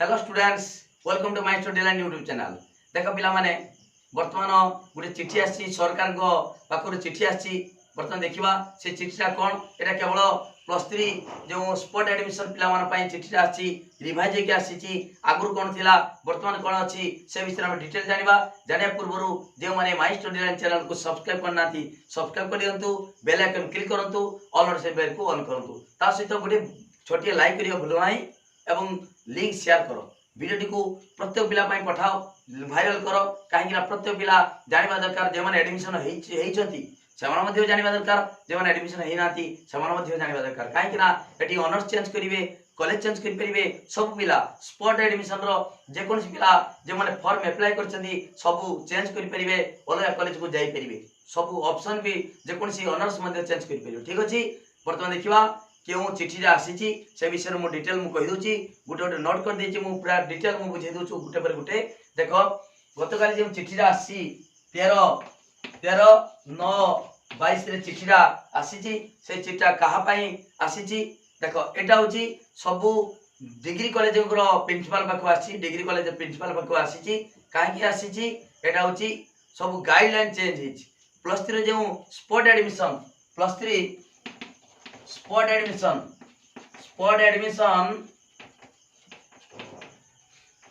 Hello students, welcome to my study line YouTube channel. देख पिला माने वर्तमान गोटे चिठी आसी सरकार को पाखर चिठी आसी वर्तमान देखिबा से चिठीटा कोन। एटा केवल +3 जो स्पॉट एडमिशन पिला मान पई चिठीटा आसी रिवाइज के आसी आगुर कोन थिला वर्तमान कोन अछि से विषय में डिटेल जानिया पूर्व जो माने माय स्टडी लाइन चैनल को सब्सक्राइब करना थी सब्सक्राइब कर दियंतु, बेल आइकन क्लिक करंतु, ऑल नोटिफिकेशन को ऑन करंतु। ता सहित गोटे छोटी लाइक करियो भूल नाही एवं लिंक शेयर करो। वीडियो को प्रत्येक पिला पई पठाओ, वायरल करो। कहीं प्रत्येक पिला जानिबा दरकार जे माने एडमिशन हेइछंती सेमान मध्ये जानिबा दरकार, जे माने एडमिशन हेइ नाती सेमान मध्ये जानिबा दरकार। कहीं ना एटी ऑनर्स चेंज करिवे, कॉलेज चेंज करि परिवे। सब पिला स्पॉट एडमिशन रो जे कोनसी पिला जे माने फॉर्म अप्लाई करछंती सब चेंज करि परिवे, अलग कॉलेज को जाई परिवे। सब ऑप्शन भी जे कोनसी ऑनर्स मध्ये चेंज करि परिवे। ठीक अछि, वर्तमान देखिबा क्यों चिठी आसी से विषय में डिटेल मु कहि दूची। गुटे गुटे नोट कर देची, मु पूरा डिटेल मु बुझे दूछु गुटे पर गुटे। देखो गतकाली जे चिठी आसी 13/9/22 रे चिठीटा आसी से चिठीटा कहा पई आसी। देखो एटा होची सब डिग्री कॉलेज को प्रिंसिपल पाखो आसी, डिग्री कॉलेज प्रिंसिपल पाखो आसी। काहे की आसी एटा होची सब गाइडलाइन चेंज हिची। +3 जे स्पॉट एडमिशन +3 स्पॉट एडमिशन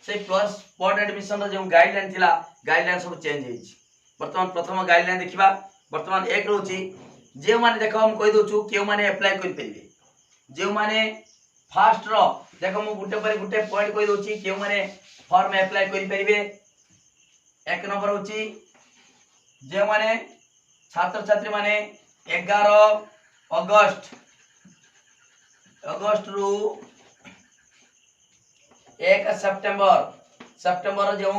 से प्लस स्पॉट एडमिशन जो गाइडलाइन थिला गाइडलाइन सब चेंज हेछि। वर्तमान प्रथम गाइडलाइन देखिबा। वर्तमान एक रहउछि जे माने देखो हम कहि दोछु केउ माने अप्लाई करि परिबे। जे माने फास्ट रो देखो मु गुटे पर गुटे पॉइंट कहि दोछि केउ माने फॉर्म अप्लाई करि परिबे। एक नंबर होछि जे माने छात्र छात्री माने 11 अगस्त रु 1 सेप्टेम्बर जो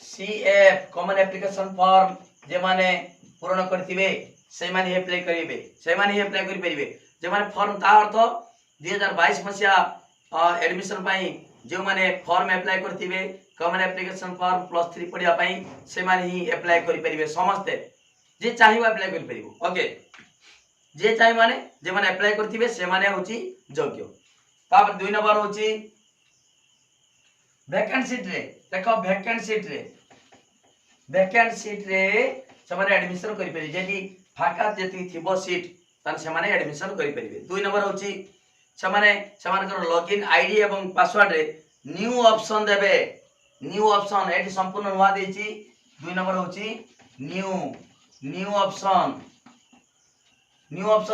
सीएफ कॉमन एप्लिकेशन फॉर्म जे माने पूर्ण करथिबे से माने अप्लाई करिवे, से माने अप्लाई करि परिबे। जे माने फॉर्म ता अर्थ 2022 मसिया एडमिशन पई जे माने फॉर्म अप्लाई करथिबे कॉमन एप्लिकेशन फॉर्म +3 पढिया पई से माने ही अप्लाई करि परिबे। समस्त जे चाहिबा अप्लाई करि परिबो। ओके, जे चाहि माने जे माने अप्लाई करथिबे से माने होची योग्य। तापर 2 नंबर होची वैकेंट सीट रे। देखो वैकेंट सीट रे से माने एडमिशन करि परि जेदी फाका जेती थिबो सीट तन से माने एडमिशन करि परिबे। 2 नंबर होची से माने कर लॉगिन आईडी एवं पासवर्ड रे न्यू ऑप्शन देबे। न्यू ऑप्शन एटी संपूर्ण हुआ देची। 2 नंबर होची न्यू ऑप्शन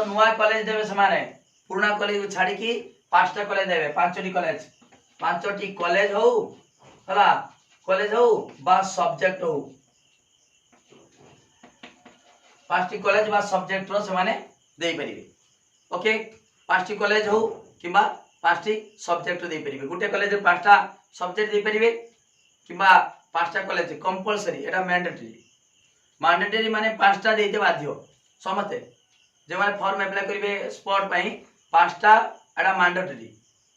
नुआ कॉलेज देबे। से माने पुराना कॉलेज को छाड़ी की 5टा कॉलेज देबे। 5टी कॉलेज हो हला, कॉलेज हो बा सब्जेक्ट हो, 5टी कॉलेज बा सब्जेक्ट रो से माने देई परिबे। ओके, 5टी कॉलेज हो किबा 5टी सब्जेक्ट देई परिबे। गुटे कॉलेज रे 5टा सब्जेक्ट देई परिबे किबा 5टा कॉलेज कंपलसरी। एटा मैंडेटरी माने 5टा देते बाध्य। समते जे माने फॉर्म अप्लाई करिवे स्पॉट पई 5टा एटा मैंडेटरी।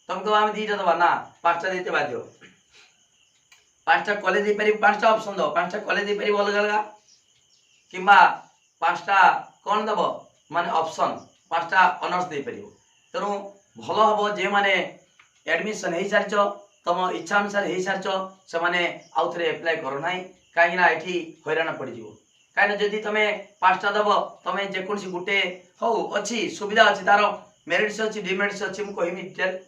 तुमको हम 2टा दबा ना, 5टा देते बाध्य। 5टा कॉलेज दे परिबे, 5टा ऑप्शन दो, 5टा कॉलेज दे परिबे अलग अलग किबा 5टा कोन दबो माने ऑप्शन 5टा ऑनर्स दे परिबो। तनो भलो हबो जे माने एडमिशन हेइ सारचो तम इच्छा अनुसार हेइ सारचो से माने आउथरे अप्लाई करो नाही। काहे ना एठी हैरान पड़ी जिवो। काहे ना जदी तमे 5टा दबो तमे जे कोनसी गुटे हो अछि सुविधा अछि, तारो मेरिट्स अछि डिमेरिट्स अछि मु कहिमि डिटेल।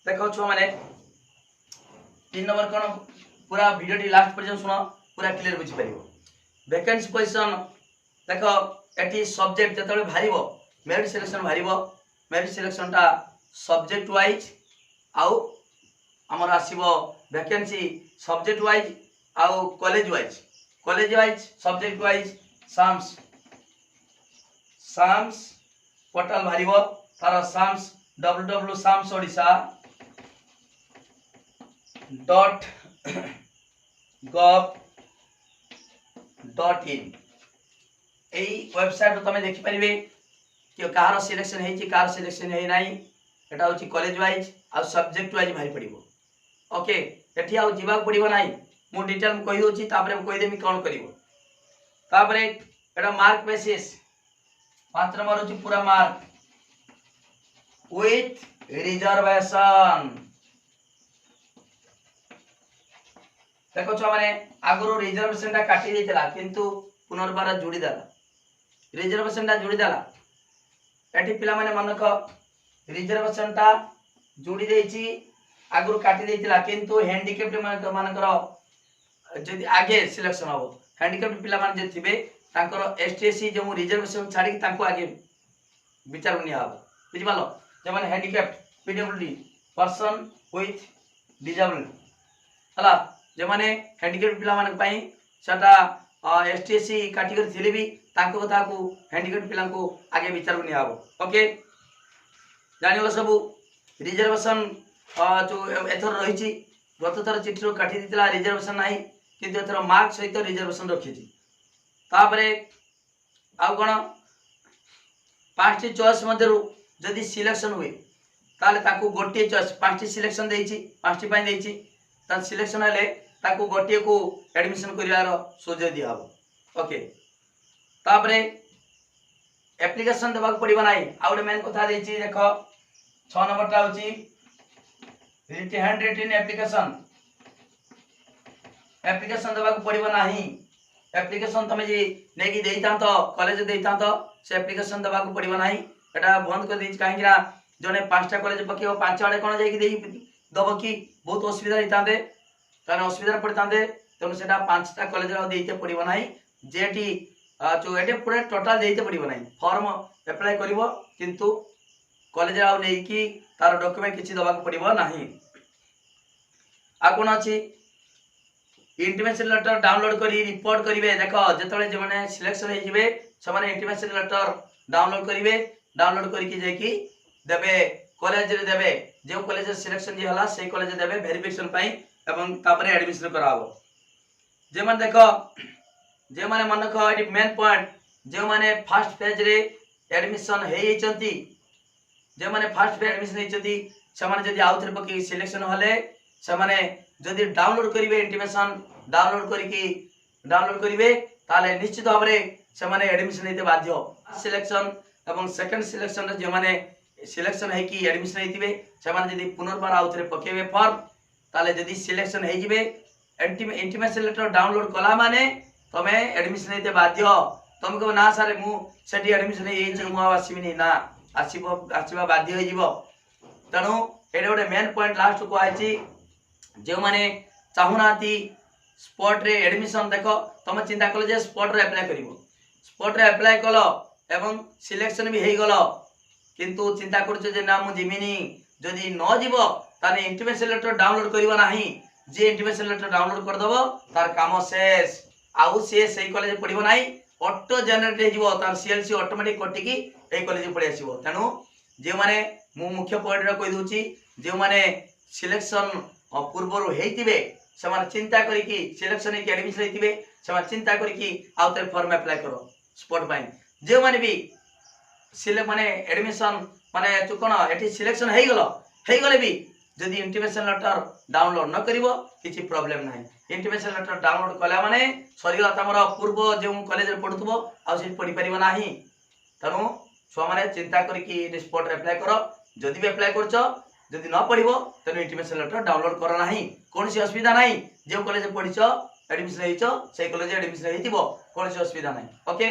देखो छो माने 3 नंबर कोन पूरा वीडियो टी लास्ट पर्यंत सुनो, पूरा क्लियर बुझि परिबो। वैकेंसी पोजीशन देखो एटी सब्जेक्ट जतले भारिबो मेरिट सिलेक्शन भारिबो। मेरिट सिलेक्शन ता सब्जेक्ट वाइज आउ हमर आसीबो वैकेंसी सब्जेक्ट वाइज आउ college wise subject wise SAMS portal भारिबो। तार साम्स www.sams.gov.in एई वेबसाइट तमे देखि परिबे कि कार सिलेक्शन हेछि कार सिलेक्शन हे नाही। एटा होछि कॉलेज वाइज आ सब्जेक्ट वाइज भारी पड़िबो। ओके, एठी आ जीवा पड़िबो नाही, मु डिटेल में कहि दोछि तापरे कहि देमी कोन करिवो। तापरे एटा मार्क बेसिस 5 नंबर होछि पूरा मार्क विथ रिजर्वेशन। देखो छुआ माने आगरो रिजर्वेशन टा काटी देथिला किंतु पुनर्बार जोड़ी देला रिजर्वेशन टा जोड़ी देला एठी पिला माने मनक रिजर्वेशन टा जोड़ी देछि आगरो काटी देथिला किंतु हैंडिकैप्ड मानकर जदि आगे सिलेक्शन हो हैंडिकैप्ड पिला मान जे थिबे तांकर एसटीएससी जो रिजर्वेशन छाड़ी तांको आगे विचार निया हो बुझि पालो जे माने handicapped PWD person with disable हला जे माने हैंडिकैप्ड पिला मान पई सेटा एसटीएससी कैटेगरी थिले भी तांको कथा को हैंडिकैप्ड पिला को आगे विचार निया हो ओके जानिलो सब रिजर्वेशन जो एथर रही गत थर चिठी काटी देला रिजर्वेशन नाही किंतु एथर मार्क सहित रिजर्वेशन रखी तापरे आउ कोन पांचटी चॉइस मध्यरु जदि सिलेक्शन हुए ताले ताकू गोटे चॉइस पांचटी सिलेक्शन देछि पांचटी पई देछि ता सिलेक्शन हले ताकू गोटे को एडमिशन करिवार सुझाव दिया हो ओके तापरे एप्लीकेशन देबा पड़िबा नाही आउडे मेन कथा देछि देखो 6 नंबर टा होछि हैंड रिटन एप्लीकेशन देबा पड़िबा नाही एप्लीकेशन तमे जे नेकी देइता तो कॉलेज देइता तो से एप्लीकेशन देबा पड़िबा नाही एटा बंद कर देछि काहे कि जने पांचटा कॉलेज पके पांच आडे कोन जाई कि देई दबो कि बहुत असुविधा हितांदे ताने असुविधा पड़तांदे तने सेटा पांचटा कॉलेज रा देइते पड़िबा नाही जेटी जो एटे पूरे टोटल देइते पड़िबा नाही फॉर्म अप्लाई करिवो किंतु कॉलेज रा नै कि तार डॉक्यूमेंट किछि दबा पड़िबो नाही आ कोन अछि इंटीमेशन लेटर डाउनलोड करी रिपोर्ट करिवे देखो जेतले जे माने सिलेक्शन हे जिवे से माने इंटीमेशन लेटर डाउनलोड करिवे डाउनलोड करी कि जे कि देबे कॉलेज रे देबे जे कॉलेज रे सिलेक्शन जे हला से कॉलेज देबे वेरिफिकेशन पई एवं तापरे एडमिशन करावो जे माने देखो जे माने मन को एडी मेन पॉइंट जे माने फर्स्ट फेज रे एडमिशन हे चंती जे माने फर्स्ट फेज एडमिशन हे चंती से माने जदी आउथरे पकी सिलेक्शन हले से माने जदी डाउनलोड करिवे इंटीमेशन डाउनलोड करिवे ताले निश्चित भाबरे से माने एडमिशन हेते बाध्य सिलेक्शन एवं सेकंड सिलेक्शन रे जे माने सिलेक्शन है कि एडमिशन हेतिबे से माने जदी पुनर्बार आउथरे पकेबे फॉर्म ताले जदी सिलेक्शन हे जिवे इंटीमेशन लेटर डाउनलोड कला माने तमे एडमिशन हेते बाध्य तुमको ना सारे मु सेठी एडमिशन हे जे मु आसीबिनी ना आसीबा बाध्य हे जिवो तणु एडे गोटे मेन पॉइंट लास्ट को आछि जे माने चाहुनाती स्पॉट रे एडमिशन देखो तुम चिंता कलो जे स्पॉट रे अप्लाई करिवो स्पॉट रे अप्लाई कलो एवं सिलेक्शन भी हे गलो किंतु चिंता करछो जे ना मु जिमिनी जदी न जीवो ताने इंटीमेशन लेटर डाउनलोड करिवो नाही जे इंटीमेशन लेटर डाउनलोड कर दबो तार काम शेष आउ से सही कॉलेज पढिबो नाही ऑटो जनरेट हे जीवो तार सीएलसी ऑटोमेटिक कटि की ए कॉलेज पढि आसीबो तनु जे माने मु मुख्य पॉइंट रे कहि दोची जे माने सिलेक्शन पूर्वरु हेतिबे से माने चिंता करी कि सिलेक्शन के एडमिशन हेतिबे से माने चिंता करी कि आउतर फॉर्म अप्लाई करो स्पॉट पाइन जे माने भी सिले माने एडमिशन माने चुकन एठी सिलेक्शन हे गले भी जदी इंटीमेशन लेटर डाउनलोड न करिवो किछि प्रॉब्लम नाही इंटीमेशन लेटर डाउनलोड कला माने सरीला तमरो पूर्व जे कॉलेज रे पढुतबो आ से पढि परिबो नाही तनु छुआ माने चिंता करी कि स्पॉट रे अप्लाई करो जदी भी अप्लाई करछो जदी न पढिबो तनु इंटीमेशन लेटर डाउनलोड करो नाही कोनसी असुविधा नाही जे कॉलेज पढिछो एडमिशन हेइछो से कॉलेज एडमिशन हेइतिबो कोनसी असुविधा नाही ओके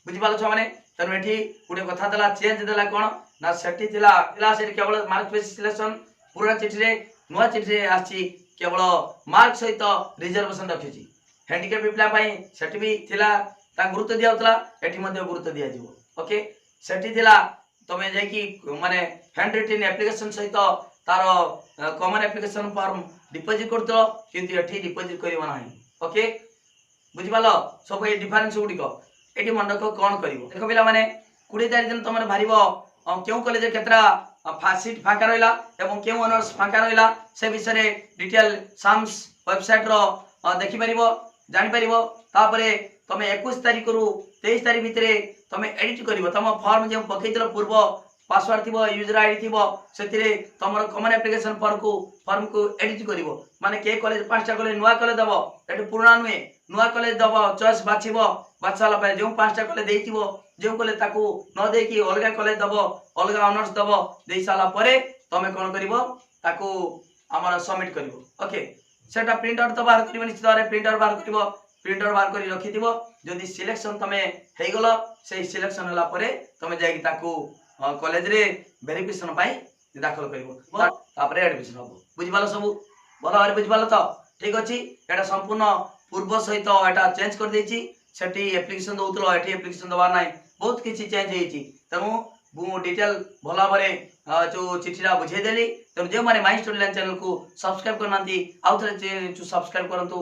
बुझि पालो छ माने तनु एठी गुडे कथा दला चेंज देला कोन ना सेठी थिला से केवल मार्क बेसिस सिलेक्शन पुराना चिठी रे नुवा चिठी रे आछि केवल मार्क सहित रिजर्वेशन रखिछि हैंडिकैप पिपला पई सेठी भी थिला ता गुरुत्व दियाउतला एठी मध्ये गुरुत्व दिया जिवो ओके सेठी थिला तमे जाय कि माने हैंड रिटन एप्लीकेशन सहित तार कॉमन एप्लीकेशन फॉर्म डिपॉजिट करतो किंतु एठी डिपॉजिट करिवो नाही ओके बुझि पालो सब ए डिफरेंस गुडी को एठी मंडक कोन करिवो देखो पिला माने 20 तारिख दिन तमरे भारिबो केउ कॉलेज केतरा सीट फाका रहिला एवं केउ ऑनर्स फाका रहिला से विषय रे डिटेल साम्स वेबसाइट रो देखि परिबो जानि परिबो तापरे तमे 21 तारिख रु 23 तारिख भितरे तमे एडिट करिवो तम फॉर्म जे पकेइतलो पूर्व पासवर्ड थिबो यूजर आईडी थिबो सेतिरे तमरो कॉमन एप्लीकेशन फॉर्म को एडिट करिवो माने के कॉलेज पांचटा कॉलेज नुवा कॉलेज दबो एटु पुराना नुए नुवा कॉलेज दबो चॉइस बाछिबो बाछाला पाए जो पांचटा कॉलेज देइथिबो जो कॉलेज ताकू न दे कि अलगा कॉलेज दबो अलगा ऑनर्स दबो देई साला परे तमे कोन करिवो ताकू हमर सबमिट करिवो ओके सेटा प्रिंट आउट तो बाहर करिवो निश्चित भाबरे प्रिंट आउट बाहर करिवो प्रिंट आउट बाहर करी रखिथिबो जदि सिलेक्शन तमे हेइ गलो सेही सिलेक्शन होला परे तमे जाई ताकू कॉलेज रे वेरिफिकेशन पाई दाखल करिवो तापरे एडमिशन हबो बुझि पालो सब भलो भाबरे बुझि पालो तो ठीक अछि एटा संपूर्ण पूर्व सहित एटा चेंज कर देछि सेठी एप्लीकेशन दउतलो एठी एप्लीकेशन दबा नाही बहुत किछि चेंज हेछि तनु मु डिटेल भलो भाबरे जो चिठीरा बुझे देली तनु जे माने माय स्टडी लाइन चैनल को सब्सक्राइब करनांती आउ थरे सब्सक्राइब करंतु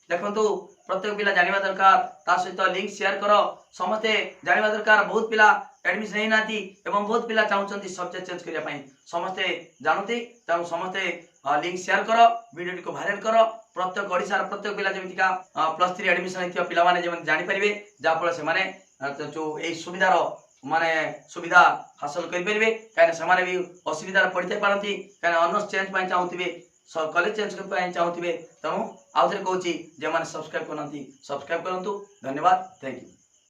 देखंतु प्रत्येक पिला जानिबा दरकार ता सहित लिंक शेयर करो समस्ते जानिबा दरकार बहुत पिला एडमिशन नै नाती एवं बहुत पिला चाहउचंती सब्जेक्ट चेंज करिया पई समस्ते जानती ताउ समस्ते लिंक शेयर करो वीडियो को वायरल करो प्रत्येक ओडिसा प्रत्येक पिला जेमितिका +3 एडमिशन हेतिया पिला माने जेमन जानि परिबे जा फल से माने जो ए सुविधार माने सुविधा हासिल करि परिबे काने से माने भी असुविधा पड़ते पारंती काने ऑनर्स चेंज पई चाहउतिबे कॉलेज चेंज कर चाहूबे तेणु आउ थे कहूँ जे मैंने सब्सक्राइब करना सब्सक्राइब करूँ धन्यवाद थैंक यू।